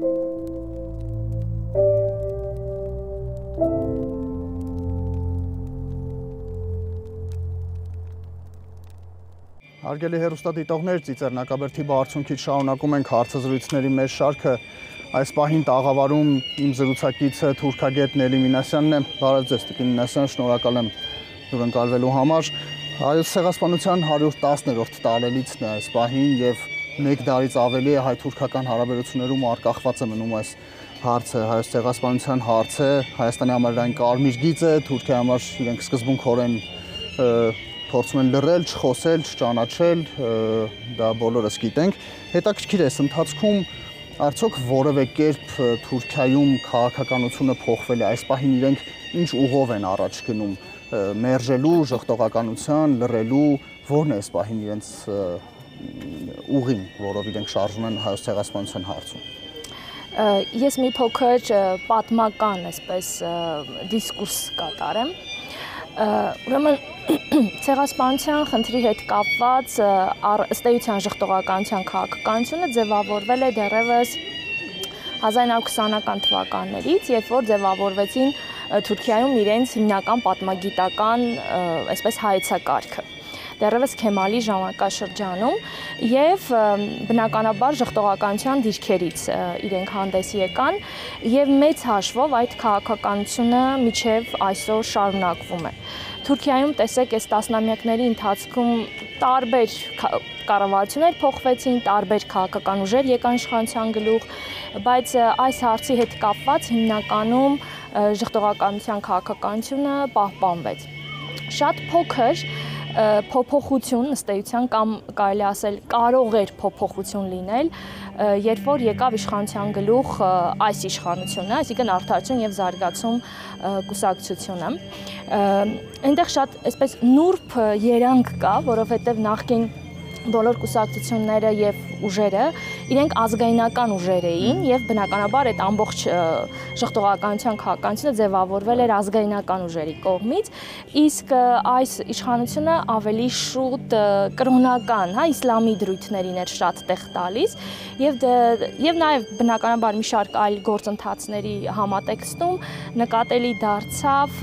Հարգելի հեռուստադիտողներ, Ծիծեռնակաբերդի բարձունքից շարունակում ենք հարցազրույցների մեր շարքը։ Այս պահին տաղավարում իմ զրուցակիցը թուրքագետ Նելի Մինասյանն է։ Բարև ձեզ, Տիկին Մինասյան, շնորհակալ եմ դուր ընկալվելու համար։ Հայոց ցեղասպանության 110-րդ տարելիցն է այս պահին եւ 1 տարից ավելի է հայ-թուրքական հարաբերություններում արկախված է մնում այս հարցը, հայոց ցեղասպանության հարցը, Հայաստանի համար այն կարմիր գիծ է, Թուրքիայի համար իրենք սկզբունքորեն փորձում են լռել, չխոսել, չճանաչել, դա բոլորս գիտենք։ Հետաքրքիր է, ընթացքում արդյոք որևէ կերպ Թուրքիայում քաղաքականությունը փոխվել է, այս պահին իրենք ինչ ուղով են առաջ գնում, մերժելու, ժխտողականության, լռելու, որն է այս պահին իրենց ուղին, որով իրենք շարժվում են հայոց ցեղասպանության հարցում։ Ես մի փոքր պատմական, այսպես, դիսկուրս կատարեմ։ Ուրեմն ցեղասպանության խնդրի հետ կապված ըստ էության ժխտողականության քաղաքականությունը ձևավորվել է դեռևս 1920-ական թվականներից, երբ որ ձևավորվեցին Թուրքիայում իրենց հիմնական պատմագիտական, այսպես, հայեցակարգը, դեռևս Քեմալի ժամանակաշրջանում, եւ բնականաբար ժխտողականության դիրքերից իրենք հանդես եկան, եւ մեծ հաշվով այդ քաղաքականությունը մինչեւ այսօր շարունակվում է։ Թուրքիայում տեսեք, այս տասնամյակների ընթացքում տարբեր կառավարություններ փոխվեցին, տարբեր քաղաքական ուժեր եկան իշխանության գլուխ, բայց այս հարցի հետ կապված հիմնականում ժխտողականության քաղաքականությունը պահպանվեց։ Շատ փոքր փոփոխություն ըստ էության կամ կարելի ասել կարող էր փոփոխություն լինել, երբ որ եկավ իշխանության գլուխ այս իշխանությունը, այսինքն Արդարություն եւ Զարգացում կուսակցությունը։ Այնտեղ շատ այսպես նուրբ երանգ կա, որովհետեւ նախկին բոլոր կուսակցությունները եւ ուժերը իրենք ազգայնական ուժեր էին եւ բնականաբար այդ ամբողջ ժխտողականության քաղաքականությունը ձևավորվել էր ազգայնական ուժերի կողմից, իսկ այս իշխանությունը ավելի շուտ կրոնական, իսլամի դրույթներին էր շատ տեղ տալիս եւ նաեւ բնականաբար մի շարք այլ գործընթացների համատեքստում նկատելի դարձավ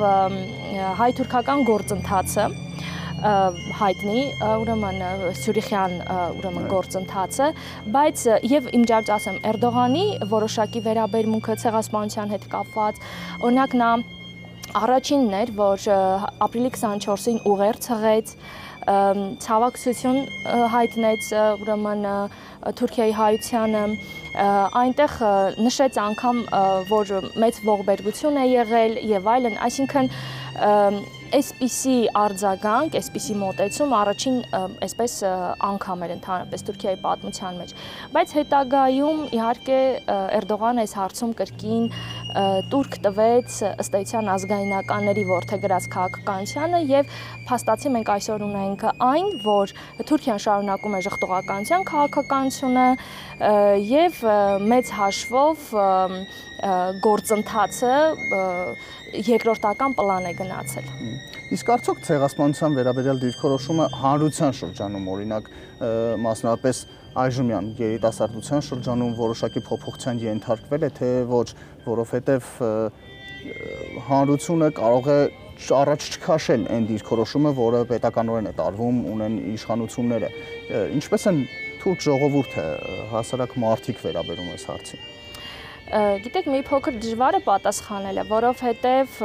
հայ-թուրքական գործընթացը հայտնի, ուրեմն Սյուրիխյան ուրեմն գործընթացը, բայց եւ իմջարից ասեմ Էրդողանի որոշակի վերաբերմունքը ցեղասպանության հետ կապված, օրինակ նա առաջինն էր, որ ապրիլի 24-ին ուղեր ցղեց, ցավակցություն հայտնեց ուրեմն Թուրքիայի հայությանը, այնտեղ նշեց անգամ, որ մեծ ողբերգություն է եղել եւ այլն, այսինքն այսպիսի արձագանք, այսպիսի մոտեցում առաջին այսպես անգամ էր ընդհանրապես Թուրքիայի պատմության մեջ, բայց հետագայում իհարկե Էրդողանը այս հարցում կրկին տուրք տվեց ըստ էության ազգայնականների որդեգրած քաղաքականությանը եւ փաստացի մենք այսօր ունենք այն, որ Թուրքիան շարունակում է ժխտողականության քաղաքականությունը եւ մեծ հաշվով գործընթացը երկրորդական պլան է գնացել։ Իսկ արդյոք ցեղասպանության վերաբերյալ դիրքորոշումը հանրության շրջանում, օրինակ մասնավորապես այժմյան երիտասարդության շրջանում որոշակի փոփոխության ենթարկվել է, թե ոչ, որովհետև հանրությունը կարող է առաջ չքաշել այն դիրքորոշումը, որը պետականորեն է տարվում, ունեն իշխանությունները։ Ինչպես են թուրք ժողովուրդը, հասարակ մարդիկ վերաբերում այս հարցին։ Գիտեք, մի փոքր դժվար է պատասխանել, որովհետև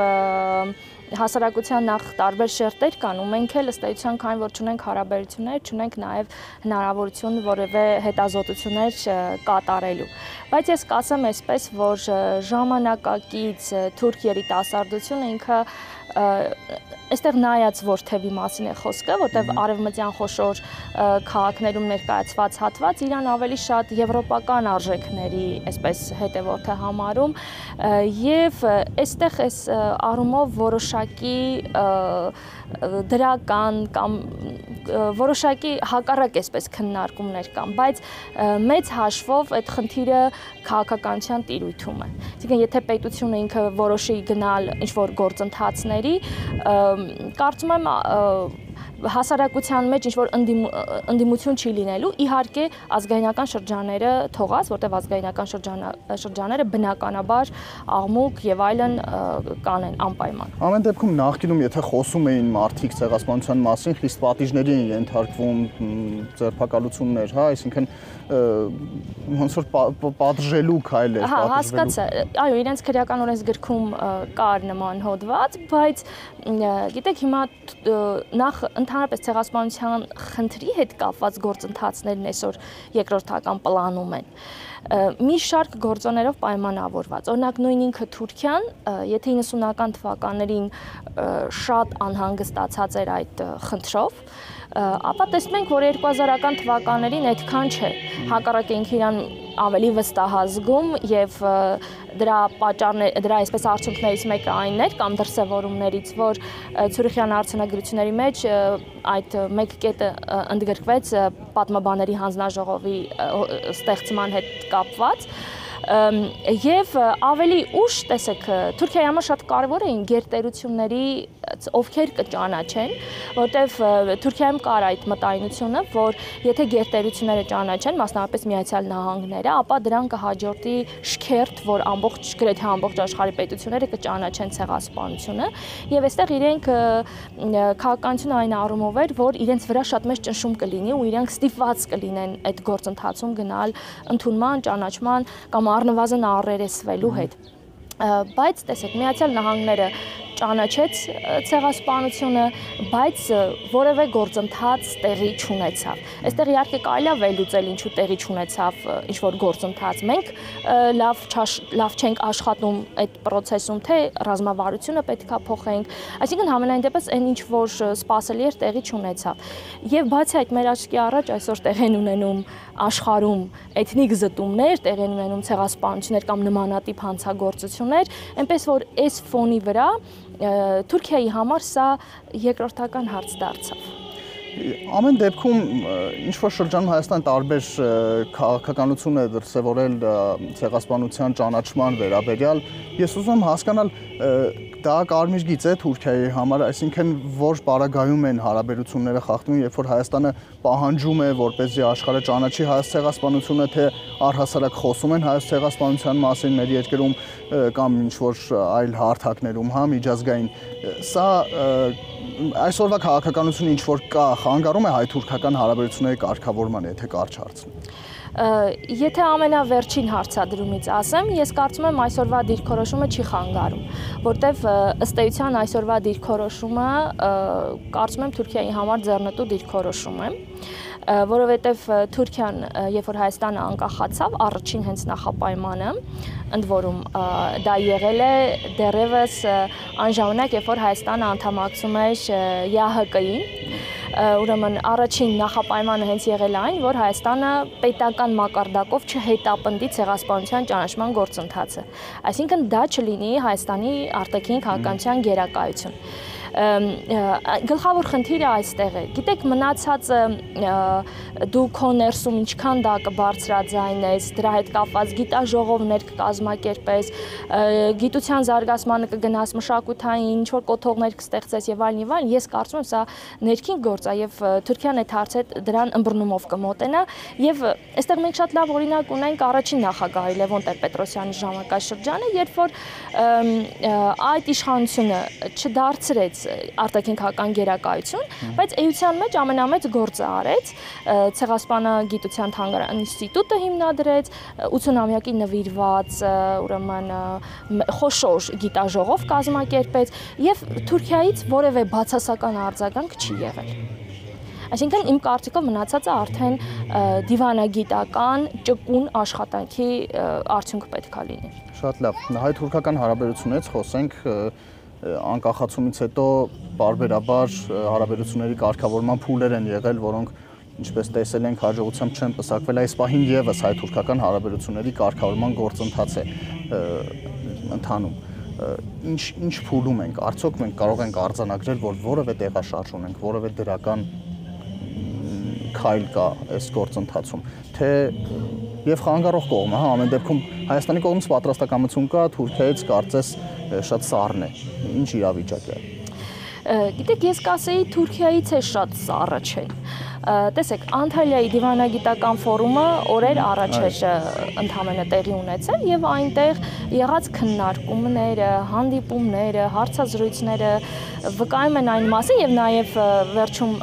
հասարակության նախ տարբեր շերտեր կան ու մենք էլ ըստ էության, քանի որ չունենք հարաբերություններ, չունենք նաև հնարավորություն որևէ հետազոտություններ կատարելու։ Բայց ես կասեմ այսպես, որ ժամանակակից թուրք երիտասարդությունը ինքը այստեղ նայած որ թևի մասին է խոսքը, որտեղ արևմտյան խոշոր քաղաքներում ներկայացված հատված իրան ավելի շատ եվրոպական արժեքների այսպես հետևորդ է համարում եւ այստեղ այս առումով որոշակի դրական կամ որոշակի հակառակ այսպես քննարկումներ կան, բայց մեծ հաշվով այդ խնդիրը քաղաքականության տիրույթում է։ Այսինքն եթե պետությունը ինքը որոշի գնալ ինչ որ գործընթացների, կարծում եմ հասարակության մեջ ինչ որ ընդդիմություն չի լինելու, իհարկե ազգայնական շրջանները թողած, որտեղ ազգայնական շրջանները բնականաբար աղմուկ եւ այլն կանեն անպայման։ Ամեն դեպքում նախկինում եթե խոսում էին մարդիկ ցեղասպանության մասին, խիստ պատիժների են ենթարկվում, ձերբակալություններ, հա, այսինքն ոնց որ պատժելու քայլ էր, պատժելու։ Հա, հասկացա։ Այո, իրենց քրեական օրենսգրքում կար նման հոդված, բայց գիտեք, հիմա նախ ընդհանրապես ցեղասպանության խնդրի հետ կապված գործընթացներն այսօր երկրորդական պլանում են։ Մի շարք գործոններով պայմանավորված։ Օրինակ նույն ինքը Թուրքիան, եթե 90-ական թվականներին շատ անհանգստացած էր այդ խնդրով, ապա տեսնում ենք, որ 2000-ական թվականներին այդքան չէ։ Հակառակ ինքը իրան ավելի վստահազգում եւ դրա այսպես արդյունքներից մեկը այն էր կամ դրսևորումներից, որ Ցյուրիխյան արձանագրությունների մեջ այդ մեկ կետը ընդգրկվեց պատմաբաների հանձնաժողովի ստեղծման հետ կապված եւ ավելի ուշ, տեսեք, Թուրքիայի համար շատ կարևոր էին գերտերությունների ովքեր կճանաչեն, որտեվ Թուրքիայում կար այդ մտայնությունը, որ եթե գերտերությունները ճանաչեն, մասնավորապես Միացյալ Նահանգները, ապա դրան կհաջորդի շքերթ, որ գրեթե ամբողջ աշխարհի պետությունները կճանաչեն ցեղասպանությունը, եւ այստեղ իրենք քաղաքականությունը այն առումով էր, որ իրենց վրա շատ մեծ ճնշում կլինի ու իրենք ստիպված կլինեն այդ գործընթացում գնալ ընդունման, ճանաչման կամ առնվազն առերեսվելու հետ։ Բայց տեսեք, Միացյալ Նահանգները ճանաչեց ցեղասպանությունը, բայց որևէ գործընթաց տեղի չունեցավ։ Այստեղ իհարկե կարելի է վերլուծել ինչու տեղի չունեցավ ինչ-որ գործընթաց։ Մենք լավ չենք աշխատում այդ process-ում, թե ռազմավարությունը պետքա փոխենք, այսինքն համենայն դեպս այն ինչ որ սպասելի էր տեղի չունեցավ։ Եվ բացի այդ մեր աչքի առաջ այսօր տեղի են ունենում աշխարհում էթնիկ զտումներ, տեղի են ունենում ցեղասպանություններ կամ նմանատիպ հանցագործություններ, այնպես որ այս ֆոնի վրա Թուրքիայի համար սա երկրորդական հարց դարձավ։ Ամեն դեպքում ինչ որ շրջանում Հայաստան տարբեր քաղաքականություն է դրսևորել ցեղասպանության ճանաչման վերաբերյալ, ես ուզում եմ հասկանալ դա կարմիր գիծ է Թուրքիայի համար, այսինքն որ պարագայում են հարաբերությունները խախտվում, երբ որ Հայաստանը պահանջում է, որպեսզի աշխարհը ճանաչի հայոց ցեղասպանությունը, թե առհասարակ խոսում են հայոց ցեղասպանության մասին մեր երկրում կամ ինչ որ այլ հարթակներում, հա, միջազգային։ Սա այսօրվա քաղաքականությունը ինչ որ կա, խանգարում է հայ-թուրքական հարաբերությունների կարգավորմանը, եթե կարճ հարցն։ Եթե ամենավերջին հարցադրումից ասեմ, ես կարծում եմ այսօրվա դիրքորոշումը չի խանգարում, որտեվ ըստ էության այսօրվա դիրքորոշումը կարծում եմ Թուրքիայի համար ձեռնտու դիրքորոշում է, որովհետև Թուրքիան, երբ որ Հայաստանը անկախացավ, առաջին հենց նախապայմանը, ընդ որում դա եղել է դեռևս այն ժամանակ, երբ որ Հայաստանը անդամակցում էր ԵԱՀԿ-ին, ուրեմն առաջին նախապայմանը հենց եղել այն, որ Հայաստանը պետական մակարդակով չհետապնդի ցեղասպանության ճանաչման գործընթացը, այսինքն դա չլինի Հայաստանի արտաքին քաղաքականության գերակայություն։ Գլխավոր խնդիրը այստեղ է։ Գիտեք, մնացածը դու քո ներսում ինչքան դա կբարձրաձայնես, դրա հետ կապված գիտաժողովներ կկազմակերպես, գիտության զարգացմանը կգնաս, մշակութային ինչ-որ կոթողներ կստեղծես եւ այլն, ես կարծում եմ սա ներքին գործ է եւ Թուրքիան այդ հարցը դրան ըմբռնումով կմոտենա եւ այստեղ մենք շատ լավ օրինակ ունենք առաջին նախագահի Լևոն Տեր-Պետրոսյանի ժամանակաշրջանը, երբ որ այդ իշխանությունը չդարձրեց արտաքին քաղաքական գերակայություն, բայց էության մեջ ամենամեծ գործը արեց, ցեղասպանագիտության թանգարան ինստիտուտը հիմնադրեց, 80-ամյակի նվիրված ուրեմն խոշոր գիտաժողով կազմակերպեց եւ Թուրքիայից որևէ բացասական արձագանք չի եղել։ Այսինքն իմ կարծիքով մնացածը արդեն դիվանագիտական ճկուն աշխատանքի արդյունք պետք է լինի։ Շատ լավ, հայ-թուրքական հարաբերություններից խոսենք, անկախացումից հետո բարբերաբար հարաբերությունների կարգավորման փուլեր են եղել, որոնք ինչպես տեսել ենք հաջողությամբ չեն պսակվել, այս պահին եւս հայ-թուրքական հարաբերությունների կարգավորման գործընթաց է ընթանում։ Ինչ փուլում ենք, արդյոք մենք կարող ենք արձանագրել, որ որևէ տեղաշարժ ունենք, որևէ դրական քայլ կա այս գործընթացում, թե եւ խանգարող կողմը, հա, ամեն դեպքում Հայաստանի կողմից պատրաստակամություն կա, Թուրքիայից կարծես շատ սառն է։ Ինչ իրավիճակ է։ Գիտեք, ես կասեի Թուրքիայից է շատ սառը չեն։ Տեսեք, Անտալիայի դիվանագիտական ֆորումը օրեր առաջ էր ընդհանրապես տեղի ունեցել եւ այնտեղ եղած քննարկումները, հանդիպումները, հարցազրույցները վկայում են այն մասին եւ նաեւ վերջում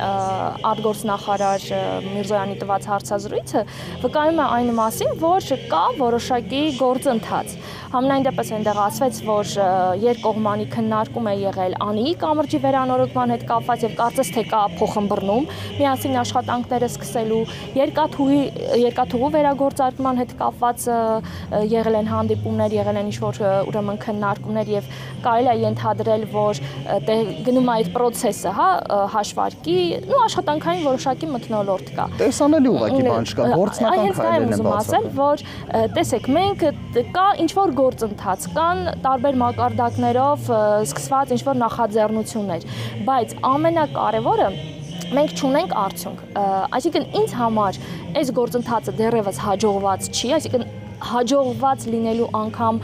արտգործնախարար Միրզոյանի տված հարցազրույցը վկայում է այն մասին, որ կա որոշակի գործընթաց։ Համենայն դեպս այնտեղ ասվեց, որ երկկողմանի քննարկում է եղել Անիի կամրջի վերանորոգման հետ կապված եւ կարծես թե կա փոխըմբռնում միասին աշխատանքները սկսելու, երկաթուղու վերագործարկման հետ կապված եղել են հանդիպումներ, եղել են ինչ-որ ուրեմն քննարկումներ եւ կարելի է ենթադրել, որ գնում է այդ process-ը, հա, հաշվարկի, աշխատանքային որոշակի մթնոլորտ կա։ Տեսանելի ուղղակի բան չկա, գործնական քայլերն են բացել, որ տեսեք, մենք կա ինչ-որ գործընթաց, կան տարբեր մակարդակներով սկսված ինչ-որ նախաձեռնություններ, բայց ամենակարևորը մենք չունենք արդյունք, այսինքն ինձ համար այս գործընթացը դեռևս հաջողված չի, այսինքն հաջողված լինելու անգամ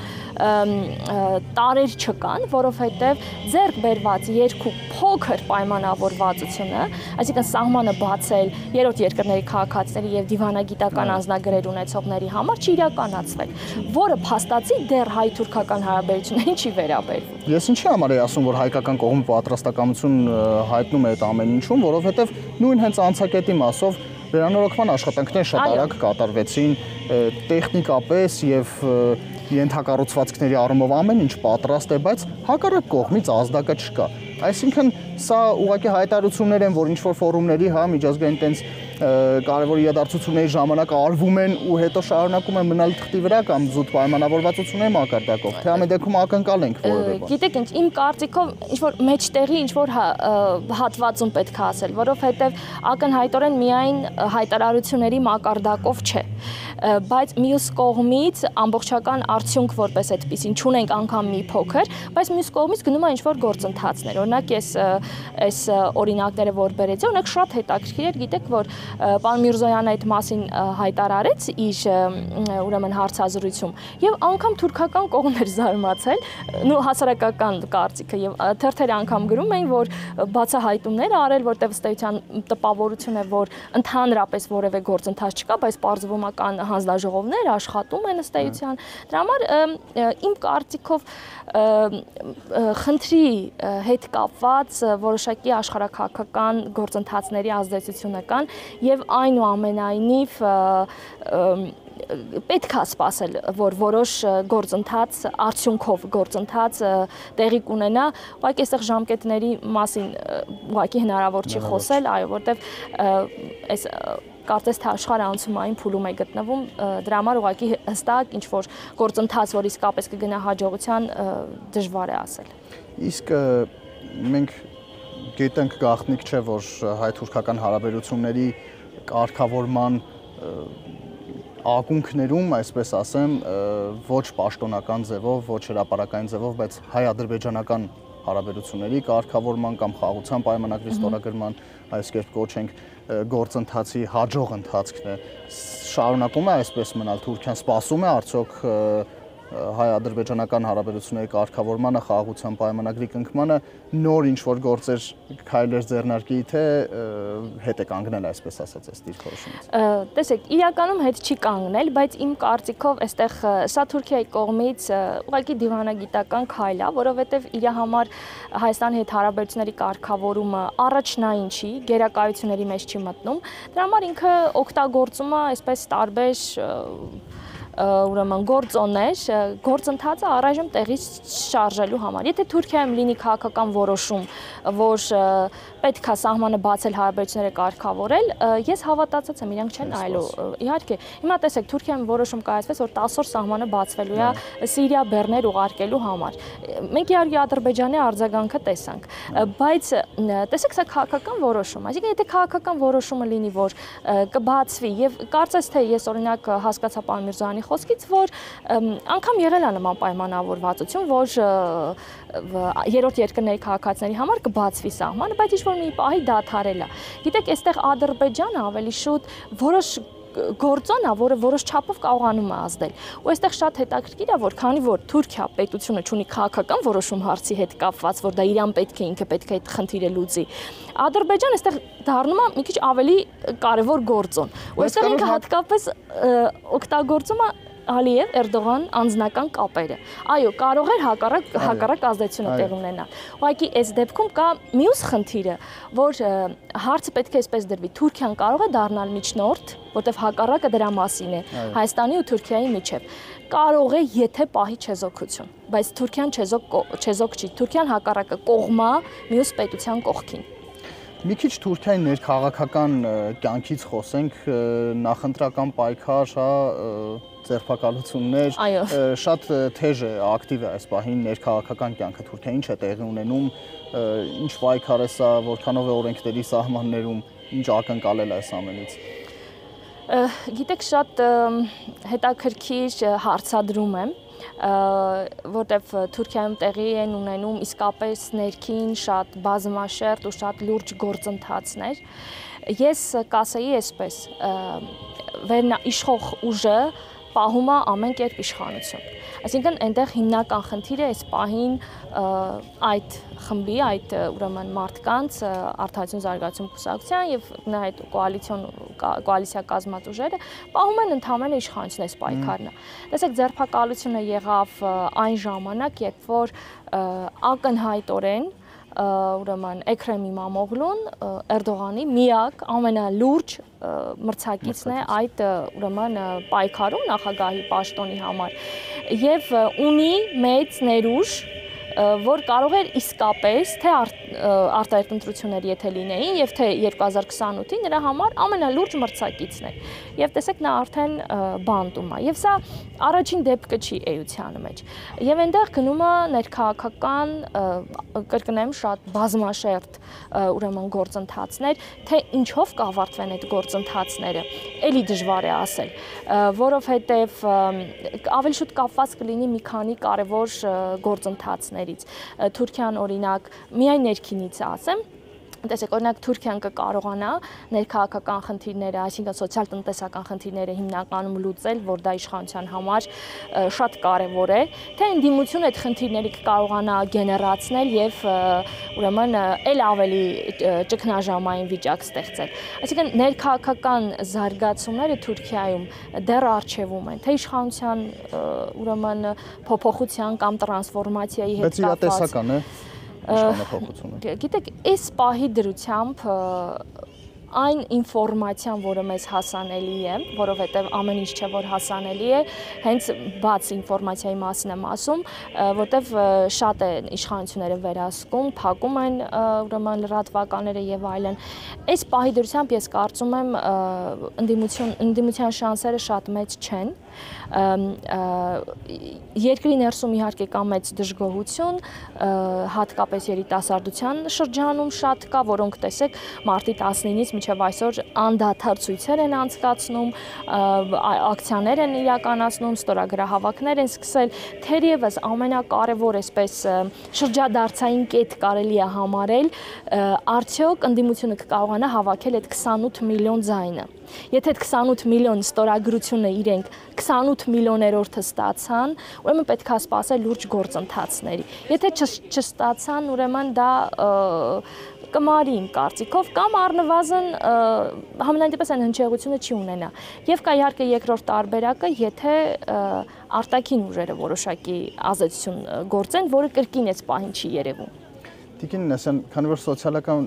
տարեր չկան, որովհետև ձեռք բերված երկու փոքր պայմանավորվածությունը, այսինքն սահմանը բացել երրորդ երկրների քաղաքացիների եւ դիվանագիտական անձնագրեր ունեցողների համար չի իրականացվել, որը փաստացի դեռ հայ-թուրքական հարաբերություններին չի վերաբերվում։ Ես ինչի համար եմ ասում, որ հայկական կողմը պատրաստակամություն հայտնում է այդ ամեն ինչում, որովհետև նույն հենց անցակետի մասով վերանորոգման աշխատանքները շատ արագ կատարվեցին, տեխնիկապես եւ ենթակառուցվածքների առումով ամեն ինչ պատրաստ է, բայց հակառակ կողմից ազդակը չկա։ Այսինքն սա ուղղակի հայտարարություններ են, որ ինչ-որ ֆորումների, հա, միջազգային տենց կարևոր իրադարձությունների ժամանակ արվում են ու հետո շարունակում են մնալ թղթի վրա կամ զուտ պայմանավորվածությունների մակարդակով, թե ամեն դեպքում ակնկալ ենք որևէ բան։ Գիտեք ինչ, իմ կարծիքով ինչ-որ մեջտեղի ինչ-որ հատվածում պետք է ասել, որովհետև ակնհայտորեն միայն հայտարարությունների մակարդակով չէ, բայց մյուս կողմից ամբողջական արդյունք որպես այդպեսին չունենք անգամ մի փոքր, բայց մյուս կողմից գնում է ինչ-որ գործընթացներ։ Օրինակ ես այս օրինակները որ բերեցի, օրինակ շատ հետաքրքիր էր, գիտեք, որ պարոն Միրզոյանը այդ մասին հայտարարեց իր ուրեմն հարցազրույցում եւ անգամ թուրքական կողմն էր զարմացել, հասարակական կարծիքը եւ թերթերը անգամ գրում էին, որ բացահայտումներ արել, որտեղ ըստեյության տպավորություն է, որ ընդհանրապես որևէ գործընթաց չկա, բայց պարզվում է կան հանձնաժողովներ աշխատում են ըստեյության։ Դրա համար իմ կարծիքով խնդրի հետ կապված որոշակի աշխարհաքաղաքական գործընթացների ազդեցությունը կան եւ այնուամենայնիվ պետք է սպասել, որ որոշ գործընթաց, արդյունքով գործընթաց տեղի կունենա, ուղղակի այստեղ ժամկետների մասին ուղղակի հնարավոր չի խոսել, այո, որտեվ այս կարծես թե աշխարհը անցումային փուլում է գտնվում, դրա համար ուղղակի հստակ ինչ որ գործընթաց, որ իսկապես կգնա հաջողության, դժվար է ասել։ Իսկ մենք գիտենք գաղտնիք չէ, որ հայ-թուրքական հարաբերությունների կարգավորման ակունքներում, այսպես ասեմ, ոչ պաշտոնական ձևով, ոչ հրապարակային ձևով, բայց հայ-ադրբեջանական հարաբերությունների կարգավորման կամ խաղաղության պայմանագրի ստորագրման, այս կերպ կոչենք, գործընթացի հաջող ընթացքն է։ Շարունակում է այսպես մնալ, Թուրքիան սպասում է արդյոք հայ-ադրբեջանական հարաբերությունների կարգավորմանը, խաղաղության պայմանագրի կնքմանը, նոր ինչ-որ գործեր քայլեր ձեռնարկի, թե հետ է կանգնել, այսպես ասած, այս դիրքորոշումից։ Տեսեք, իրականում հետ չի կանգնել, բայց իմ կարծիքով այստեղ սա Թուրքիայի կողմից ուղղակի դիվանագիտական քայլ է, որովհետև իր համար Հայաստանի հետ հարաբերությունների կարգավորումը առաջնային չի, գերակայությունների մեջ չի մտնում։ Դրա համար ինքը օգտագործում է այսպես տարբեր ուրեմն գործոններ, գործընթացը առայժմ տեղից շարժելու համար։ Եթե Թուրքիայում լինի քաղաքական որոշում, որ պետք է սահմանը բացել հարաբերությունները կարգավորել, ես հավատացած եմ, իրանք չեն այլու։ Իհարկե, հիմա տեսեք, Թուրքիայում որոշում կայացվեց, որ 10 օր սահմանը բացվելու է Սիրիա բեռներ ուղարկելու համար։ Մենք իհարկե Ադրբեջանի արձագանքը տեսանք, բայց տեսեք, սա քաղաքական որոշում է։ Այսինքն, եթե քաղաքական որոշումը լինի, որ կբացվի եւ կարծես թե ես օրինակ հասկացա պարոն Միրզոյանի խոսքից, որ անգամ եղել է նման պայմանավորվածություն, որ երրորդ երկրների քաղաքացիների համար կբացվի սահմանը, բայց ինչ-որ մի պահի դադարել է։ Գիտեք, այստեղ Ադրբեջանը ավելի շուտ որոշ գործոն է, որը որոշ չափով կարողանում է ազդել։ Ու այստեղ շատ հետաքրքիր է, որ քանի որ Թուրքիա պետությունը ունի քաղաքական որոշում հարցի հետ կապված, որ դա իրան պետք է ինքը պետք է այդ խնդիրը լուծի, Ադրբեջանը այստեղ դառնում է մի քիչ ավելի կարևոր գործոն։ Ու այստեղ ինքը հատկապես օգտագործում է Ալիև Էրդողան անձնական կապերը։ Այո, կարող էր հակառակ ազդեցությունը տեղ ունենալ։ Ուղղակի այս դեպքում կա մյուս խնդիրը, որ հարցը պետք է այսպես դրվի։ Թուրքիան կարող է դառնալ միջնորդ, որտեղ հակառակը դրա մասին է Հայաստանի ու Թուրքիայի միջև։ Կարող է, եթե պահի չեզոքություն, բայց Թուրքիան չեզոք չի։ Թուրքիան հակառակը կողմա մյուս պետության կողքին։ Մի քիչ Թուրքիայի ներքաղաքական կյանքից խոսենք, նախընտրական պայքար, ձերբակալություններ, շատ թեժ է, ակտիվ է այս պահին ներքաղաքական կյանքը Թուրքիա, ինչ է տեղի ունենում, ինչ պայքար է սա, որքանով է օրենքների սահմաններում, ինչ ակնկալել է այս ամենից։ Գիտեք, շատ հետաքրքիր հարցադրում եմ, որտեվ Թուրքիայում տեղի են ունենում իսկապես ներքին շատ բազմաշերտ ու շատ լուրջ գործընթացներ։ Ես կասեի այսպես, իշխող ուժը պահում է ամեն կերպ իշխանություն։ Այսինքն այնտեղ հիմնական խնդիրը այս պահին այդ խմբի, այդ ուրեմն մարդկանց Արդարություն զարգացում կուսակցության եւ այդ կոալիցիա կազմած ուժերը պահում են ընդհանրապես իշխանություն այս պայքարն։ Տեսեք, ձերբակալությունը եղավ այն ժամանակ, երբ որ ակնհայտորեն ուրեմն Էքրեմ Իմամօղլուն Էրդողանի միակ ամենալուրջ մրցակիցն է այդ ուրեմն պայքարում նախագահի պաշտոնի համար եւ ունի մեծ ներուժ, որ կարող էր իսկապես թե արտահերտ ընտրություններ եթե լինեին եւ թե 2028-ին նրա համար ամենալուրջ մրցակիցն է։ Եվ տեսեք, նա արդեն բանտում է։ Եվ սա առաջին դեպքը չի էության մեջ։ Եվ այնտեղ գնում է ներքաղաքական, կրկնեմ, շատ բազմաշերտ ուրեմն գործընթացներ, թե ինչով կավարտվեն այդ գործընթացները, էլի դժվար է ասել, որովհետեւ ավելի շուտ կապված կլինի մի քանի կարևոր գործընթացներ։ Թուրքիան օրինակ միայն ներքինից ասեմ, տեսեք, օրինակ Թուրքիան կկարողանա ներքաղաքական խնդիրները, այսինքն սոցիալ-տնտեսական խնդիրները հիմնականում լուծել, որ դա իշխանության համար շատ կարևոր է, թե ընդդիմությունը այդ խնդիրները կկարողանա գեներացնել եւ ուրեմն էլ ավելի ճգնաժամային վիճակ ստեղծել։ Այսինքն ներքաղաքական զարգացումները Թուրքիայում դեռ առջևում են, թե իշխանության ուրեմն փոփոխության կամ տրանսֆորմացիայի հետ կապված։ Բայց իրատեսական է Գիտեք, այս պահի դրությամբ այն ինֆորմացիան, որը մեզ հասանելի է, որովհետև ամեն ինչ չէ, որ հասանելի է, հենց բաց ինֆորմացիայի մասին եմ ասում, որտեվ շատ են իշխանությունները վերահսկում, փակում են ուրեմն լրատվականները եւ այլն։ Այս պահի դրությամբ ես կարծում եմ ընդդիմության շանսերը շատ մեծ չեն։ Երկրի ներսում իհարկե կա մեծ դժգոհություն, հատկապես երիտասարդության շրջանում շատ կա, որոնք տեսեք մարտի 19-ից մինչև այսօր անդադար ցույցեր են անցկացնում, ակցիաներ են իրականացնում, ստորագրահավաքներ են սկսել, թերևս ամենակարևոր այսպես շրջադարձային կետ կարելի է համարել, արդյոք ընդդիմությունը կկարողանա հավաքել այդ 28 միլիոն ձայնը։ Եթե 28 միլիոն ստորագրությունը իրենք 28 միլիոներորդը ստացան, ուրեմն պետք է սպասել լուրջ գործընթացների։ Եթե չստացան, ուրեմն դա կմարի իմ կարծիքով կամ առնվազն համենայն դեպս այն հնչեղությունը չի ունենա։ Եվ կա իհարկե երկրորդ տարբերակը, եթե արտաքին ուժերը որոշակի ազդեցություն գործեն, որը կրկին այս պահին չի երևում։ Տիկին Նեսյան, քանի որ սոցիալական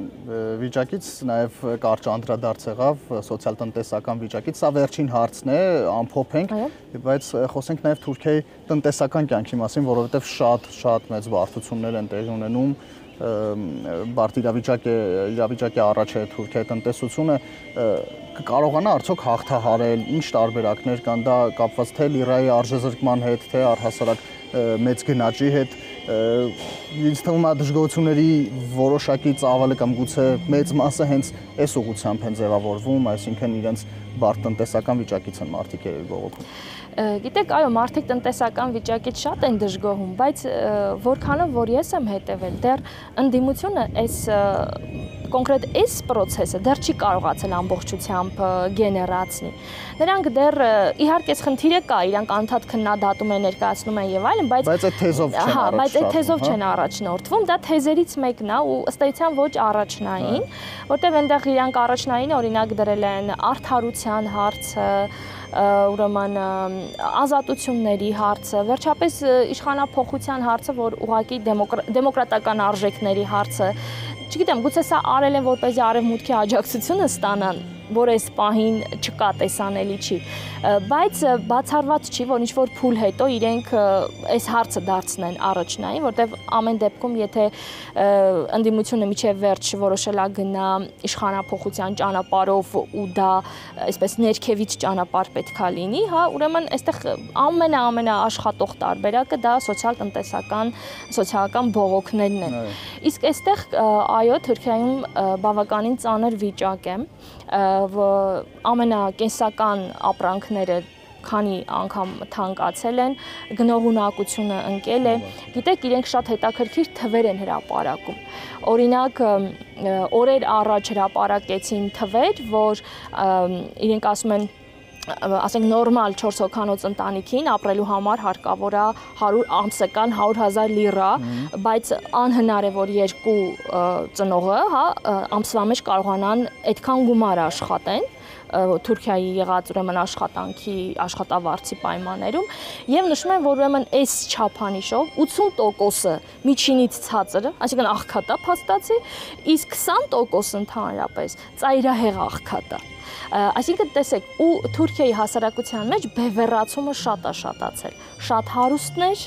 վիճակից նաև կարճ անդրադարձ եղավ սոցիալ-տնտեսական վիճակից, սա վերջին հարցն է, ամփոփենք, բայց խոսենք նաև Թուրքիայի տնտեսական կյանքի մասին, որովհետև շատ մեծ բարդություններ են տեղի ունենում, բարդ իրավիճակի առաջ է Թուրքիայի տնտեսությունը, կկարողանա արդյոք հաղթահարել, ինչ տարբերակներ կան, դա կապված թե լիրայի արժեզրկման հետ, թե առհասարակ մեծ գնաճի հետ, ինձ թվում է դժգոհությունների որոշակի ծավալը կամ գուցե մեծ մասը հենց այս ուղղությամբ են ձևավորվում, այսինքն իրենց բարդ տնտեսական վիճակից են մարդիկ բողոքում։ Գիտեք, այո, մարդիկ տնտեսական վիճակից շատ են դժգոհում, բայց որքանով որ ես եմ հետևել, դեռ ընդդիմությունը այս կոնկրետ այս process-ը դեռ չի կարողացել ամբողջությամբ գեներացնի։ Նրանք դեռ իհարկե խնդիրը կա, իրանք անդադ քննադատում են, ներկայացնում են եւ այլն, բայց այդ թեզով չեն առաջ։ բայց այդ թեզով չեն առաջնորդվում, դա թեզերից մեկն է ու ըստ էության ոչ առաջնային, որտեղ այնտեղ իրանք առաջնային օրինակ դրել են արդարության հարցը, ուրեմն ազատությունների հարցը, վերջապես իշխանափոխության հարցը, որ ուղղակի դեմոկրատական արժեքների հարցը, չգիտեմ, գուցե սա արել են որպեսզի արևմուտքի աջակցությունը ստանան, որ այս պահին չկա, տեսանելի չի, բայց բացառված չի, որ ինչ-որ փուլ հետո իրենք այս հարցը դարձնեն առաջնային, որտեղ ամեն դեպքում, եթե ընդդիմությունը միջև վերջ որոշելա գնա իշխանափոխության ճանապարհով ու դա այսպես ներքևից ճանապարհ պետքա լինի, հա, ուրեմն այստեղ ամենաաշխատող տարբերակը դա սոցիալական բողոքներն են։ Իսկ այստեղ այո, Թուրքիայում բավականին ծանր վիճակ է, ամենակենսական ապրանքները քանի անգամ թանկացել են, գնողունակությունը ընկել է, գիտեք, իրենք շատ հետաքրքիր թվեր են հրապարակում։ Օրինակ, օրեր առաջ հրապարակեցին թվեր, որ իրենք ասում են, ասենք նորմալ 4 հոգանոց ընտանիքին ապրելու համար հարկավոր է ամսական 100,000 լիրա, բայց անհնար է, որ երկու ծնողը, հա, ամսվա մեջ կարողանան այդքան գումար աշխատեն Թուրքիայի եղած ուրեմն աշխատավարձի պայմաններում եւ նշում են, որ ուրեմն այս չափանիշով 80%-ը միջինից ցածրը, այսինքն աղքատ է փաստացի, իսկ 20% ընդհանրապես ծայրահեղ աղքատ է։ Այսինքն տեսեք, ու Թուրքիայի հասարակության մեջ բևեռացումը շատ է շատացել, շատ հարուստներ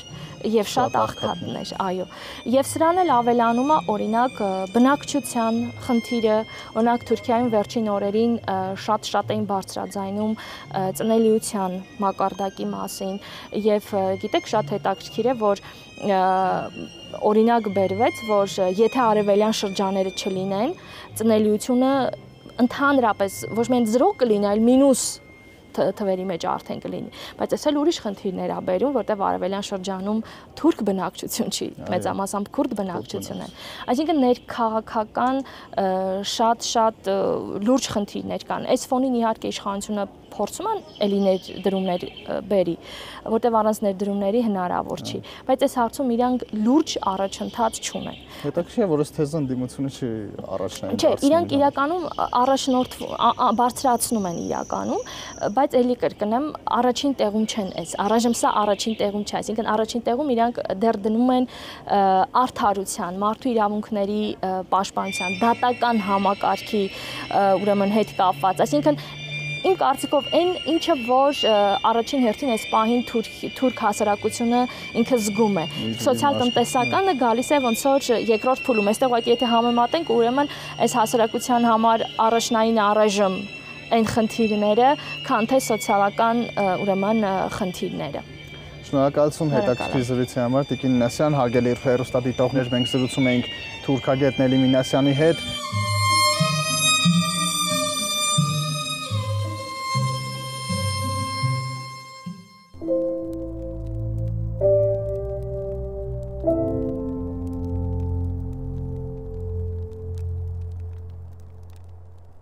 եւ շատ աղքատներ, այո։ Եվ սրան էլ ավելանում է օրինակ բնակչության խնդիրը, օրինակ Թուրքիայում վերջին օրերին շատ էին բարձրաձայնում ծնելիության մակարդակի մասին եւ գիտեք շատ հետաքրքիր է, որ օրինակ բերվեց, որ եթե արևելյան շրջանները չլինեն, ծնելիությունը ընդհանրապես ոչ միայն 0 կլինի, այլ մինուս թվերի մեջ արդեն կլինի, բայց այս էլ ուրիշ խնդիրներ է բերում, որտեղ արևելյան շրջանում թուրք բնակչություն չի, մեծամասամբ քուրդ բնակչություն է։ Այսինքն ներքաղաքական շատ լուրջ խնդիրներ կան։ Այս ֆոնին իհարկե իշխանությունը փորձում են էլի ներդրումներ բերի, որտեղ առանց ներդրումների հնարավոր չի, բայց այս հարցում իրանք լուրջ առաջընթաց չունեն։ Հետաքրքիր է, որ այս թեզը ընդդիմությունը չի առաջնային։ Չէ, իրանք իրականում բարձրացնում են իրականում, բայց էլի կրկնեմ, առաջին տեղում չեն այս։ Առայժմ սա առաջին տեղում չէ, այսինքն առաջին տեղում իրանք դեռ դնում են արդարության, մարդու իրավունքների պաշտպանության, դատական համակարգի ուրեմն հետ կապված, այսինքն իմ կարծիքով այն ինչը որ առաջին հերթին այս պահին թուրք հասարակությունը ինքը զգում է, սոցիալ-տնտեսականը գալիս է ոնց որ երկրորդ փուլում, այստեղ ուղղակի եթե համեմատենք, ուրեմն այս հասարակության համար առաջնային առայժմ այն խնդիրները, քան թե սոցիալական ուրեմն խնդիրները։ Շնորհակալություն հետաքրքիր զրույցի համար, Տիկին Մինասյան, հարգելի հեռուստադիտողներ, մենք զրուցում էինք թուրքագետ Նելի Մինասյանի հետ։